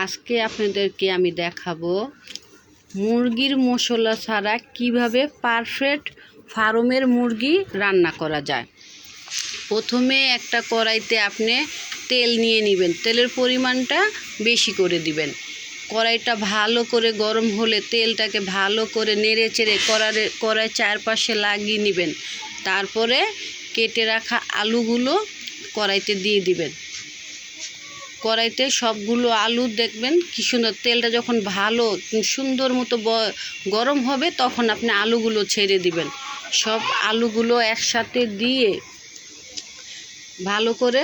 আজকে আপনাদেরকে আমি দেখাবো মুরগির মশলা ছাড়া কিভাবে পারফেক্ট ফার্মের মুরগি রান্না করা যায়। প্রথমে একটা কড়াইতে আপনি তেল নিয়ে নেবেন, তেলের পরিমাণটা বেশি করে দিবেন। কড়াইটা ভালো করে গরম হলে তেলটাকে ভালো করে নেড়ে চেড়ে কড়াই চারপাশে লাগিয়ে নেবেন। তারপরে কেটে রাখা আলুগুলো কড়াইতে দিয়ে দিবেন। কড়াইতে সবগুলো আলু দেখবেন কি সুন্দর, তেলটা যখন ভালো সুন্দর মতো গরম হবে তখন আপনি আলুগুলো ছেড়ে দিবেন। সব আলুগুলো একসাথে দিয়ে ভালো করে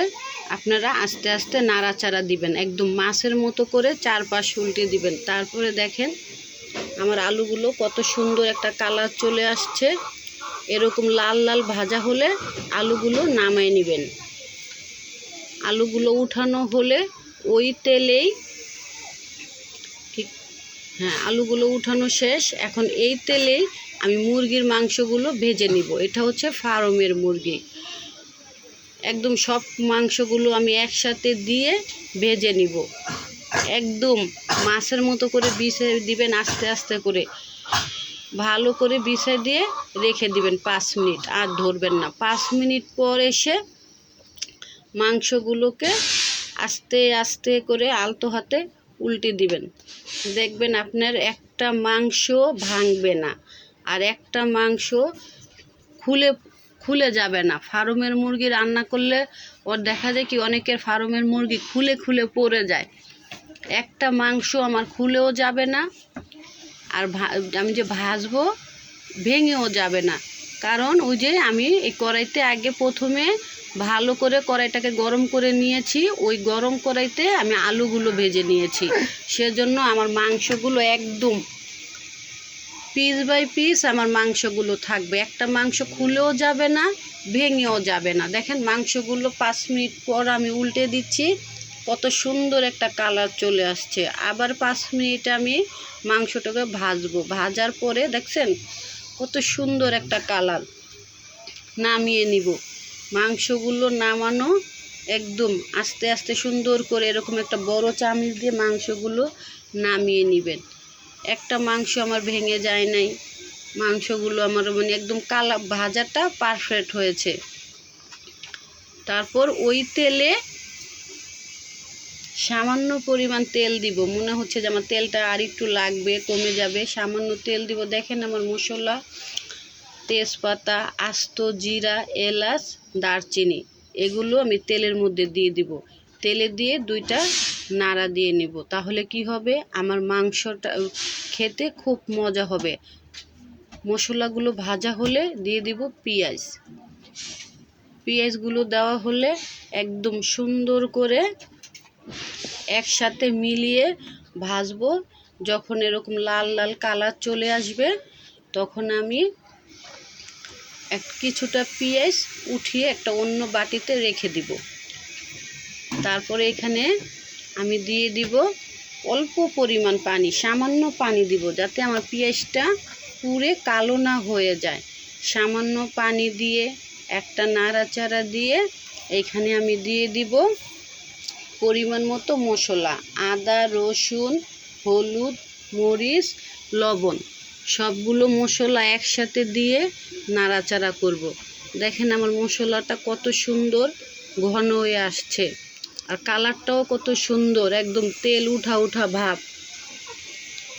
আপনারা আস্তে আস্তে নাড়াচাড়া দিবেন, একদম মাছের মতো করে চারপাশ উল্টে দিবেন। তারপরে দেখেন আমার আলুগুলো কত সুন্দর একটা কালার চলে আসছে। এরকম লাল লাল ভাজা হলে আলুগুলো নামায় নেবেন। আলুগুলো উঠানো হলে ওই তেলেই আলুগুলো উঠানো শেষ। এখন এই তেলেই আমি মুরগির মাংসগুলো ভেজে নিব। এটা হচ্ছে ফার্মের মুরগি। একদম সব মাংসগুলো আমি একসাথে দিয়ে ভেজে নিব। একদম মাছের মতো করে বিছিয়ে দিবেন, আস্তে আস্তে করে ভালো করে বিছিয়ে দিয়ে রেখে দিবেন 5 মিনিট। আর ধরবেন না। 5 মিনিট পর এসে মাংসগুলোকে আস্তে আস্তে করে আলতো হাতে উল্টে দিবেন। দেখবেন আপনার একটা মাংস ভাঙবে না, আর একটা মাংস খুলে যাবে না। ফার্মের মুরগি রান্না করলে ওর দেখা যায় কি অনেকের ফার্মের মুরগি খুলে পড়ে যায়। একটা মাংস আমার খুলেও যাবে না, আর আমি যে ভাজবো ভেঙেও যাবে না। কারণ ওই যে আমি এই কড়াইতে আগে প্রথমে ভালো করে কড়াইটাকে গরম করে নিয়েছি, ওই গরম কড়াইতে আমি আলুগুলো ভেজে নিয়েছি। সেজন্য আমার মাংসগুলো একদম পিস বাই পিস আমার মাংসগুলো থাকবে। একটা মাংস খুলেও যাবে না, ভেঙেও যাবে না। দেখেন মাংসগুলো 5 মিনিট পর আমি উল্টে দিচ্ছি, কত সুন্দর একটা কালার চলে আসছে। আবার 5 মিনিট আমি মাংসটাকে ভাজবো। ভাজার পরে দেখছেন কত সুন্দর একটা কালার। নামিয়ে নিব। মাংসগুলো নামানো একদম আস্তে আস্তে সুন্দর করে এরকম একটা বড় চামচ দিয়ে মাংসগুলো নামিয়ে নেবেন। একটা মাংস আমার ভেঙে যায় নাই। মাংসগুলো আমার একদম কালা ভাজাটা পারফেক্ট হয়েছে। তারপর ওই তেলে সামান্য পরিমাণ তেল দিব। মনে হচ্ছে যে আমার তেলটা আর একটু লাগবে, কমে যাবে। সামান্য তেল দিব। দেখেন আমার মশলা, তেজপাতা, আস্ত জিরা, এলাচ, দারচিনি এগুলো আমি তেলের মধ্যে দিয়ে দিব। তেলে দিয়ে 2টা নাড়া দিয়ে নিব। তাহলে কি হবে, আমার মাংসটা খেতে খুব মজা হবে। মশলাগুলো ভাজা হলে দিয়ে দিব পেঁয়াজ। পেঁয়াজগুলো দেওয়া হলে একদম সুন্দর করে একসাথে মিলিয়ে ভাজবো। যখন এরকম লাল লাল কালার চলে আসবে তখন আমি কিছুটা পেঁয়াজ উঠিয়ে একটা অন্য বাটিতে রেখে দিব। তারপরে এখানে আমি দিয়ে দিব অল্প পরিমাণ পানি, সামান্য পানি দিব, যাতে আমার পেঁয়াজটা পুড়ে কালো না হয়ে যায়। সামান্য পানি দিয়ে একটা নাড়াচাড়া দিয়ে এখানে আমি দিয়ে দিব পরিমাণ মতো মশলা, আদা, রসুন, হলুদ, মরিচ, লবণ। সবগুলো মশলা একসাথে দিয়ে নাড়াচাড়া করব। দেখেন আমার মশলাটা কত সুন্দর ঘন হয়ে আসছে, আর কালারটাও কত সুন্দর, একদম তেল উঠা উঠা ভাব।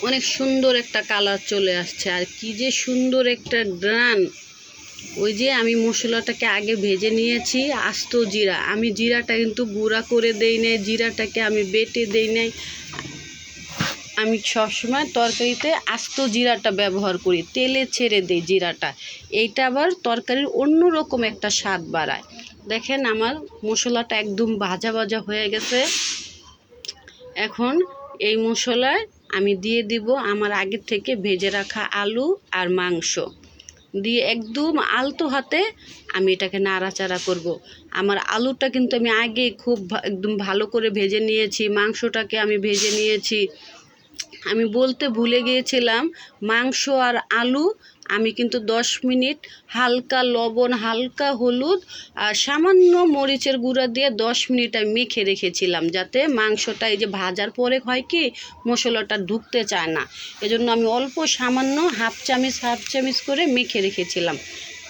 অনেক সুন্দর একটা কালার চলে আসছে, আর কি যে সুন্দর একটা গ্রান। ওই যে আমি মশলাটাকে আগে ভেজে নিয়েছি আস্ত জিরা, আমি জিরাটা কিন্তু গুঁড়া করে দেই নাই, জিরাটাকে আমি বেটে দেই নাই। আমি সবসময় তরকারিতে আস্ত জিরাটা ব্যবহার করি, তেলে ছেড়ে দেই জিরাটা। এইটা আবার তরকারির অন্যরকম একটা স্বাদ বাড়ায়। দেখেন আমার মশলাটা একদম ভাজা ভাজা হয়ে গেছে। এখন এই মশলায় আমি দিয়ে দিব আমার আগে থেকে ভেজে রাখা আলু আর মাংস দিয়ে একদম আলতো হাতে আমি এটাকে নাড়াচাড়া করব। আমার আলুটা কিন্তু আমি আগে খুব একদম ভালো করে ভেজে নিয়েছি, মাংসটাকে আমি ভেজে নিয়েছি। আমি বলতে ভুলে গিয়েছিলাম, মাংস আর আলু আমি কিন্তু 10 মিনিট হালকা লবণ, হালকা হলুদ আর সামান্য মরিচের গুঁড়া দিয়ে 10 মিনিট আমি মেখে রেখেছিলাম, যাতে মাংসটা এই যে ভাজার পরে হয় কি মশলাটা ঢুকতে চায় না, এজন্য আমি অল্প সামান্য হাফ চামচ করে মেখে রেখেছিলাম।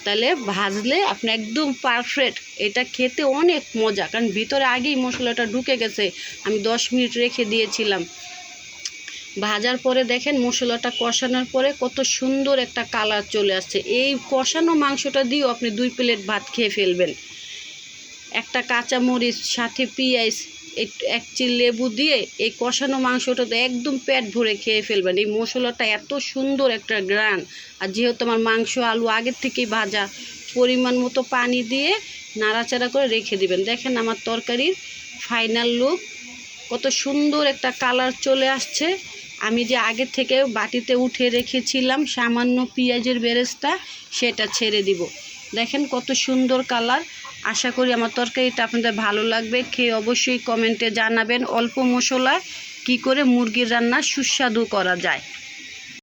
তাহলে ভাজলে আপনি একদম পারফেক্ট, এটা খেতে অনেক মজা, কারণ ভিতরে আগেই মশলাটা ঢুকে গেছে, আমি 10 মিনিট রেখে দিয়েছিলাম। ভাজার পরে দেখেন মশলাটা কষানোর পরে কত সুন্দর একটা কালার চলে আসছে। এই কষানো মাংসটা দিয়েও আপনি 2 প্লেট ভাত খেয়ে ফেলবেন। একটা কাঁচা মরিচ, সাথে পেঁয়াজ, এক চিল লেবু দিয়ে এই কষানো মাংসটা তো একদম পেট ভরে খেয়ে ফেলবেন। এই মশলাটা এত সুন্দর একটা গ্রান, আর যেহেতু আমার মাংস আলু আগের থেকেই ভাজা, পরিমাণ মতো পানি দিয়ে নাড়াচাড়া করে রেখে দিবেন। দেখেন আমার তরকারির ফাইনাল লুক, কত সুন্দর একটা কালার চলে আসছে। আমি যে আগে থেকে বাটিতে উঠে রেখেছিলাম সামান্য পেঁয়াজের বেরেস্তা, সেটা ছেড়ে দিব। দেখেন কত সুন্দর কালার। আশা করি আমার তরকারিটা আপনাদের ভালো লাগবে। খেয়ে অবশ্যই কমেন্টে জানাবেন অল্প মশলায় কী করে মুরগির রান্না সুস্বাদু করা যায়।